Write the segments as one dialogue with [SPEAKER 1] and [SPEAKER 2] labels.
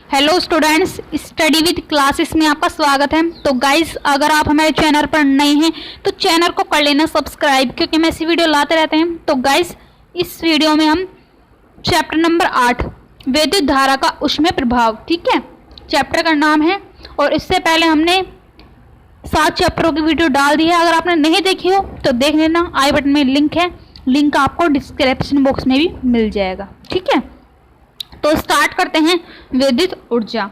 [SPEAKER 1] Hello students, study with classes में आपका स्वागत है। तो गाइस, अगर आप हमारे चैनल पर नए हैं तो चैनल को कर लेना सब्सक्राइब, क्योंकि हम ऐसी वीडियो लाते रहते हैं। तो गाइस, इस वीडियो में हम चैप्टर नंबर 8 विद्युत धारा का ऊष्मीय प्रभाव, ठीक है, चैप्टर का नाम है। और इससे पहले हमने 7 चैप्टरों की वीडियो डाल दी है। अगर आपने नहीं देखी हो तो देख लेना, आई बटन में लिंक है, लिंक आपको डिस्क्रिप्शन बॉक्स में भी मिल जाएगा, ठीक है। तो स्टार्ट करते हैं। विद्युत ऊर्जा।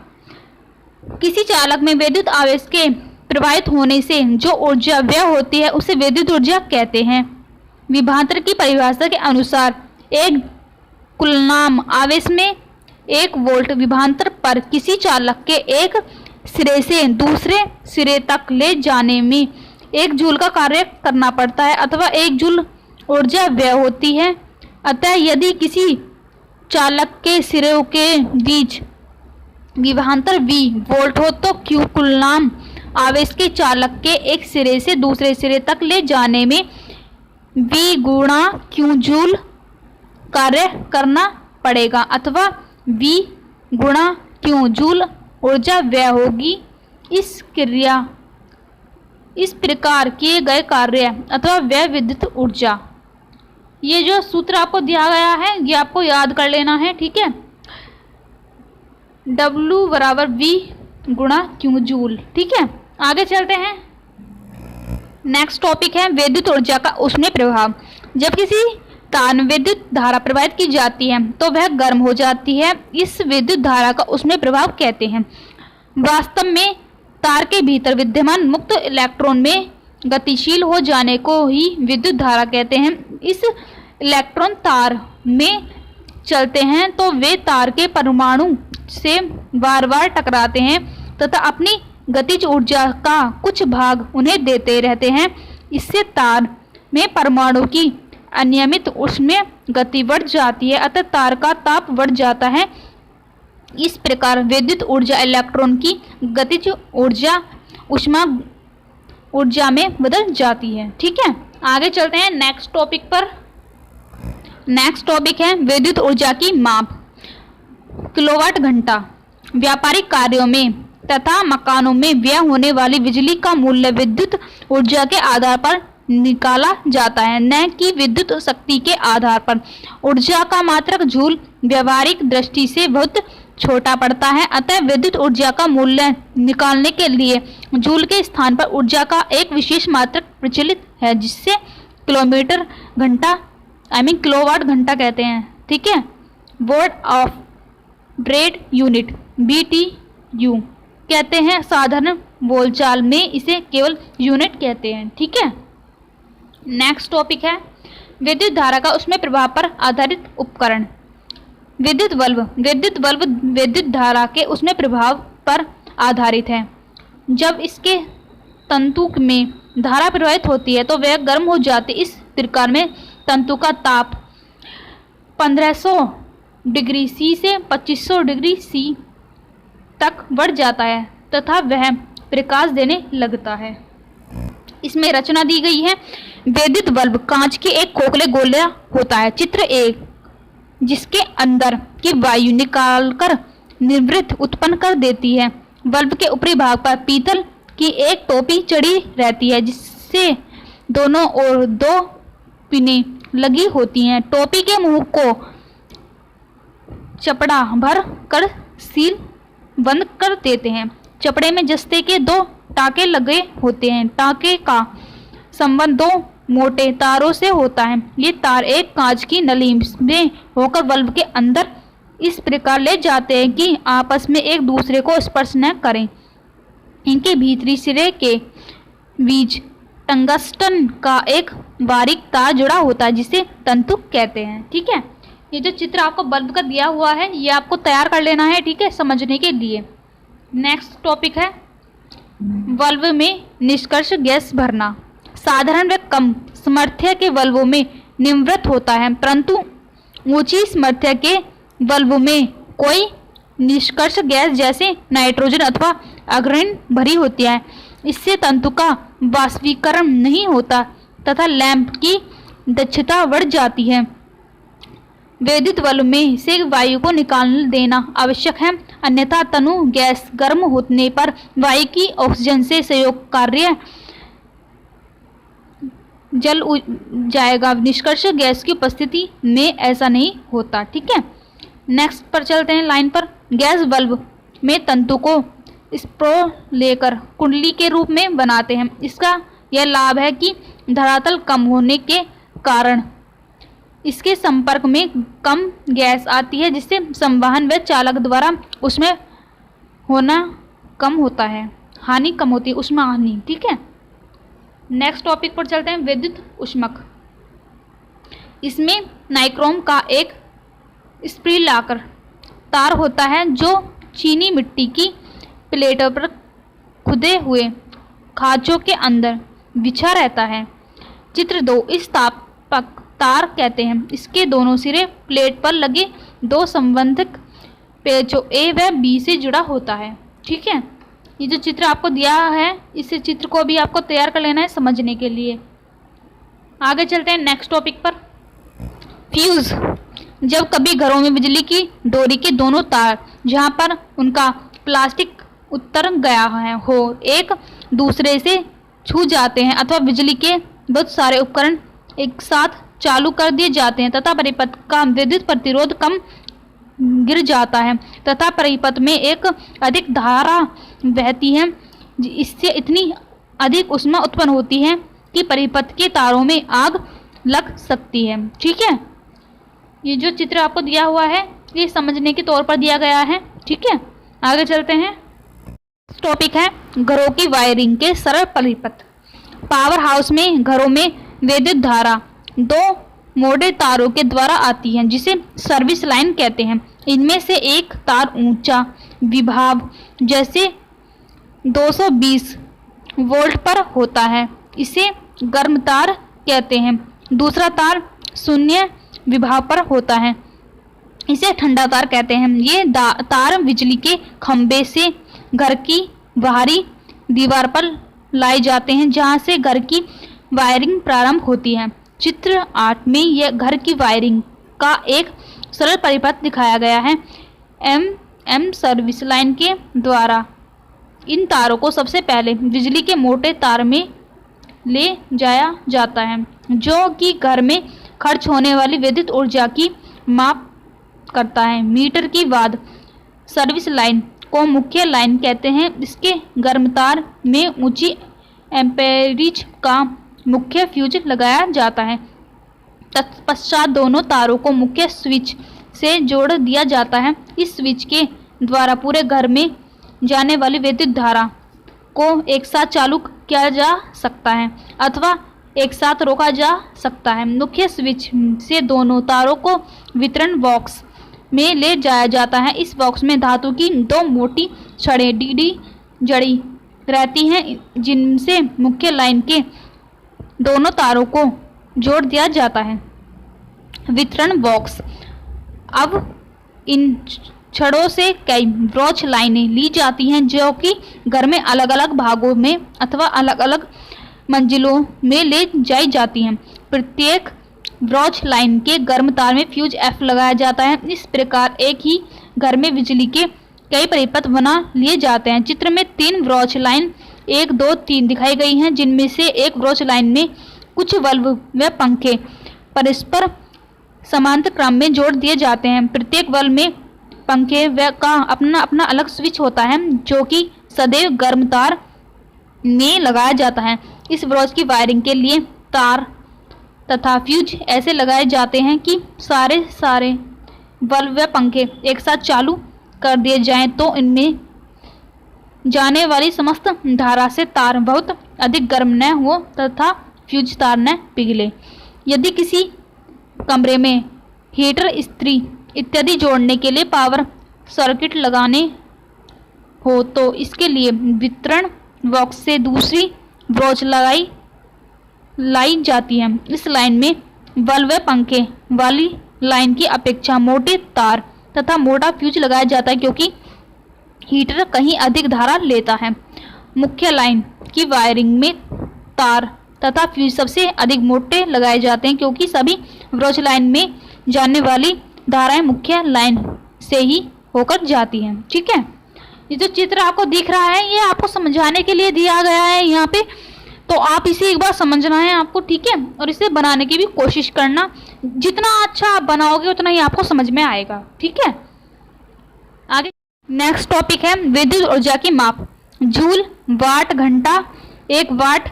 [SPEAKER 1] किसी चालक में विद्युत आवेश के प्रवाहित होने से जो ऊर्जा व्यय होती है उसे विद्युत ऊर्जा कहते हैं। विभवांतर की परिभाषा के अनुसार एक कुलनाम आवेश में 1 वोल्ट विभवांतर पर किसी चालक के एक सिरे से दूसरे सिरे तक ले जाने में 1 जूल का कार्य करना पड़ता है अथवा 1 जूल ऊर्जा व्यय होती है। अतः यदि किसी चालक के सिरों के बीच विभवांतर V वोल्ट हो तो Q कुलनाम आवेश के चालक के एक सिरे से दूसरे सिरे तक ले जाने में V गुणा Q जूल कार्य करना पड़ेगा अथवा V गुणा Q जूल ऊर्जा व्यय होगी। इस प्रकार किए गए कार्य अथवा व्यय विद्युत ऊर्जा। ये जो सूत्र आपको दिया गया है ये आपको याद कर लेना है, ठीक है। W बराबर V गुणा Q जूल, ठीक है। आगे चलते हैं। नेक्स्ट टॉपिक है विद्युत ऊर्जा का ऊष्मीय प्रभाव। जब किसी तार में विद्युत धारा प्रवाहित की जाती है तो वह गर्म हो जाती है। इस विद्युत धारा का ऊष्मीय प्रभाव कहते हैं। वास्तव में तार के भीतर विद्यमान मुक्त इलेक्ट्रॉन में गतिशील हो जाने को ही विद्युत धारा कहते हैं। इस इलेक्ट्रॉन तार में चलते हैं तो वे तार के परमाणु से बार बार टकराते हैं तथा अपनी गतिज ऊर्जा का कुछ भाग उन्हें देते रहते हैं। इससे तार में परमाणु की अनियमित ऊष्मीय गति बढ़ जाती है अतः तार का ताप बढ़ जाता है। इस प्रकार विद्युत ऊर्जा इलेक्ट्रॉन की गतिज ऊर्जा ऊष्मा ऊर्जा में बदल जाती है, ठीक है। आगे चलते हैं नेक्स्ट टॉपिक पर। नेक्स्ट टॉपिक है विद्युत ऊर्जा की माप। किलोवाट घंटा। व्यापारिक कार्यों में तथा मकानों में व्यय होने वाली बिजली का मूल्य विद्युत ऊर्जा के आधार पर निकाला जाता है, न कि विद्युत शक्ति के आधार पर। ऊर्जा का मात्रक जूल व्यावहारिक दृष्टि से बहुत छोटा पड़ता है, अतः विद्युत ऊर्जा का मूल्य निकालने के लिए जूल के स्थान पर ऊर्जा का एक विशेष मात्रक प्रचलित है, जिससे किलोमीटर घंटा किलोवाट घंटा कहते हैं, ठीक है। What of bread unit BTU कहते हैं। साधारण बोलचाल में इसे केवल यूनिट कहते हैं, ठीक है। नेक्स्ट टॉपिक है विद्युत धारा का ऊष्मीय प्रभाव पर आधारित उपकरण। विद्युत बल्ब विद्युत धारा के ऊष्मीय प्रभाव पर आधारित है। जब इसके तंतु में धारा प्रवाहित होती है तो वह गर्म हो जाती है। इस प्रकार में तंतु का ताप 1500 डिग्री C से 2500 डिग्री C तक बढ़ जाता है तथा वह प्रकाश देने लगता है। इसमें रचना दी गई है। विद्युत बल्ब कांच के एक खोखले गोला होता है। चित्र 1, जिसके अंदर की वायु निकालकर निर्वृत्त उत्पन्न कर देती है। बल्ब के ऊपरी भाग पर पीतल की एक टोपी चढ़ी रहती है, जिससे दोनों ओर 2 पिनें लगी होती हैं। टोपी के मुंह को चपड़ा भर कर सील बंद कर देते हैं। चपड़े में जस्ते के 2 टाँके लगे होते हैं। टाँके का संबंध 2 मोटे तारों से होता है। ये तार एक कांच की नली में होकर बल्ब के अंदर इस प्रकार ले जाते हैं कि आपस में एक दूसरे को स्पर्श न करें। इनके भीतरी सिरे के बीच टंगस्टन का एक बारीक तार जुड़ा होता है, जिसे तंतु कहते हैं, ठीक है। ये जो चित्र आपको बल्ब का दिया हुआ है ये आपको तैयार कर लेना है, ठीक है, समझने के लिए। नेक्स्ट टॉपिक है बल्ब में निष्कर्ष गैस भरना। साधारण व कम सामर्थ्य के बल्बों में निम्नवत होता है, परंतु ऊंची सामर्थ्य के बल्बों में कोई निष्कर्ष गैस जैसे नाइट्रोजन अथवा अग्नि भरी होती है। इससे तंतु का वाष्पीकरण नहीं होता तथा लैंप की दक्षता बढ़ जाती है। विद्युत बल्ब में से वायु को निकाल देना आवश्यक है, अन्यथा तनु गैस गर्म होने पर वायु की ऑक्सीजन से संयोग कार्य जल जाएगा। निष्कर्ष गैस की उपस्थिति में ऐसा नहीं होता। ठीक है, नेक्स्ट पर चलते हैं लाइन पर। गैस बल्ब में तंतु को स्प्रो लेकर कुंडली के रूप में बनाते हैं। इसका यह लाभ है कि धरातल कम होने के कारण इसके संपर्क में कम गैस आती है, जिससे संवहन व चालक द्वारा उसमें होना कम होता है, हानि कम होती है, उसमें हानि। ठीक है, नेक्स्ट टॉपिक पर चलते हैं, विद्युत ऊष्मक। इसमें नाइक्रोम का एक स्प्रिलाकर तार होता है जो चीनी मिट्टी की प्लेटों पर खुदे हुए खांचों के अंदर बिछा रहता है। चित्र 2 इस तापक तार कहते हैं। इसके दोनों सिरे प्लेट पर लगे दो संबंधक पेचों ए व बी से जुड़ा होता है। ठीक है, ये जो चित्र आपको दिया है, इस चित्र को भी आपको तैयार कर लेना है समझने के लिए। आगे चलते हैं नेक्स्ट टॉपिक पर। फ्यूज। जब कभी घरों में बिजली की डोरी के दोनों तार जहां पर उनका प्लास्टिक उतर गया है हो एक दूसरे से छू जाते हैं अथवा बिजली के बहुत सारे उपकरण एक साथ चालू कर दिए जाते हैं तथा परिपथ का विद्युत प्रतिरोध कम गिर जाता है तथा परिपथ में एक अधिक धारा बहती है, इससे इतनी अधिक ऊष्मा उत्पन्न होती है कि परिपथ के तारों में आग लग सकती है। ठीक है, ये जो चित्र आपको दिया हुआ है ये समझने के तौर पर दिया गया है। ठीक है, आगे चलते हैं। टॉपिक है घरों की वायरिंग के सरल परिपथ। पावर हाउस में घरों में विद्युत धारा दो मोटे तारों के द्वारा आती है जिसे सर्विस लाइन कहते हैं। इनमें से एक तार ऊंचा विभव जैसे 220 वोल्ट पर होता है, इसे गर्म तार कहते हैं। दूसरा तार शून्य विभव पर होता है, इसे ठंडा तार कहते हैं। ये तार बिजली के खंभे से घर की बाहरी दीवार पर लाए जाते हैं जहां से घर की वायरिंग प्रारंभ होती है। चित्र 8 में यह घर की वायरिंग का एक सरल परिपथ दिखाया गया है। एम सर्विस लाइन के द्वारा इन तारों को सबसे पहले बिजली के मोटे तार में ले जाया जाता है जो कि घर में खर्च होने वाली विद्युत ऊर्जा की माप करता है। मीटर के बाद सर्विस लाइन को मुख्य लाइन कहते हैं। इसके गर्म तार में ऊंची एम्पेरेज का मुख्य फ्यूज लगाया जाता है। तत्पश्चात दोनों तारों को मुख्य स्विच से जोड़ दिया जाता है। इस स्विच के द्वारा पूरे घर में जाने वाली विद्युत धारा को एक साथ चालू किया जा सकता है अथवा एक साथ रोका जा सकता है। मुख्य स्विच से दोनों तारों को वितरण बॉक्स में ले जाया जाता है। इस बॉक्स में धातु की दो मोटी छड़ें डीडी जड़ी रहती हैं जिनसे मुख्य लाइन के दोनों तारों को जोड़ दिया जाता है। वितरण बॉक्स। अब इन छड़ों से कई ब्रॉच लाइनें ली जाती हैं जो कि घर में अलग अलग भागों में अथवा अलग अलग मंजिलों में ले जाई जाती हैं। प्रत्येक ब्रॉच लाइन के गर्म तार में फ्यूज एफ लगाया जाता है। इस प्रकार एक ही घर में बिजली के कई परिपथ बना लिए जाते हैं। चित्र में 3 ब्रॉच लाइन 1, 2, 3 दिखाई गई हैं जिनमें से एक ब्रॉच लाइन में कुछ बल्ब व पंखे परस्पर समांतर क्रम में जोड़ दिए जाते हैं। प्रत्येक बल्ब में पंखे व का अपना अपना अलग स्विच होता है जो कि सदैव गर्म तार में लगाया जाता है। इस ब्रॉच की वायरिंग के लिए तार तथा फ्यूज ऐसे लगाए जाते हैं कि सारे बल्ब व पंखे एक साथ चालू कर दिए जाएं तो इनमें जाने वाली समस्त धारा से तार बहुत अधिक गर्म न हो तथा फ्यूज तार न पिघले। यदि किसी कमरे में हीटर, इस्त्री इत्यादि जोड़ने के लिए पावर सर्किट लगाने हो तो इसके लिए वितरण बॉक्स से दूसरी ब्रॉच लाई जाती है। इस लाइन में बल्ब व पंखे वाली लाइन की अपेक्षा मोटे तार तथा मोटा फ्यूज लगाया जाता है क्योंकि हीटर कहीं अधिक धारा लेता है। मुख्य लाइन की वायरिंग में तार तथा फ्यूज सबसे अधिक मोटे लगाए जाते हैं क्योंकि सभी ब्रॉच लाइन में जाने वाली धाराएं मुख्य लाइन से ही होकर जाती हैं। ठीक है, ये जो चित्र आपको दिख रहा है ये आपको समझाने के लिए दिया गया है यहाँ पे, तो आप इसे एक बार समझना है आपको। ठीक है, और इसे बनाने की भी कोशिश करना, जितना अच्छा आप बनाओगे उतना ही आपको समझ में आएगा। ठीक है, आगे नेक्स्ट टॉपिक है विद्युत ऊर्जा की माप। जूल, वाट घंटा, 1 वाट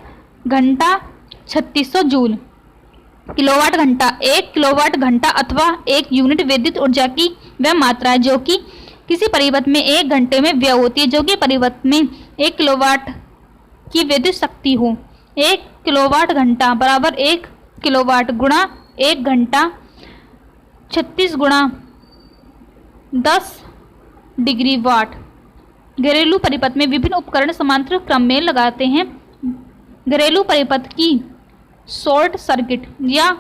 [SPEAKER 1] घंटा 3600 जूल। किलोवाट घंटा, 1 किलोवाट घंटा अथवा 1 यूनिट विद्युत ऊर्जा की वह मात्रा है जो कि किसी परिपथ में 1 घंटे में व्यय होती है, जो कि परिपथ में 1 किलोवाट की विद्युत शक्ति हो। 1 किलोवाट घंटा बराबर 1 किलोवाट गुणा 1 घंटा 36 गुणा 10 डिग्री वाट। घरेलू परिपथ में विभिन्न उपकरण समांतर क्रम में लगाते हैं। घरेलू परिपथ की शॉर्ट सर्किट या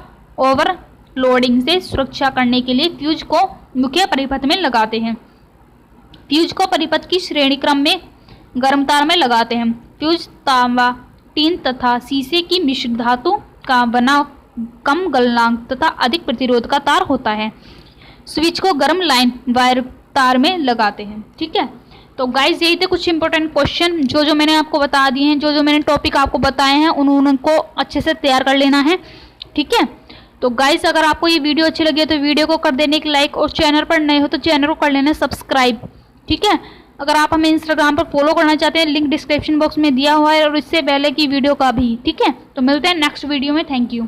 [SPEAKER 1] ओवरलोडिंग से सुरक्षा करने के लिए फ्यूज को मुख्य परिपथ में लगाते हैं। फ्यूज को परिपथ की श्रेणी क्रम में गर्म तार में लगाते हैं। फ्यूज तांबा, टीन तथा शीशे की मिश्र धातु का बना कम गलनांक तथा अधिक प्रतिरोध का तार होता है। स्विच को गर्म लाइन वायर तार में लगाते हैं। ठीक है, तो गाइज यही थे कुछ इंपॉर्टेंट क्वेश्चन जो मैंने आपको बता दिए हैं, जो मैंने टॉपिक आपको बताए हैं उनको अच्छे से तैयार कर लेना है। ठीक है, तो गाइज अगर आपको ये वीडियो अच्छी लगी तो वीडियो को कर देने की लाइक, और चैनल पर नए हो तो चैनल को कर लेना सब्सक्राइब। ठीक है, अगर आप हमें इंस्टाग्राम पर फॉलो करना चाहते हैं, लिंक डिस्क्रिप्शन बॉक्स में दिया हुआ है, और इससे पहले की वीडियो का भी। ठीक है, तो मिलते हैं नेक्स्ट वीडियो में। Thank you.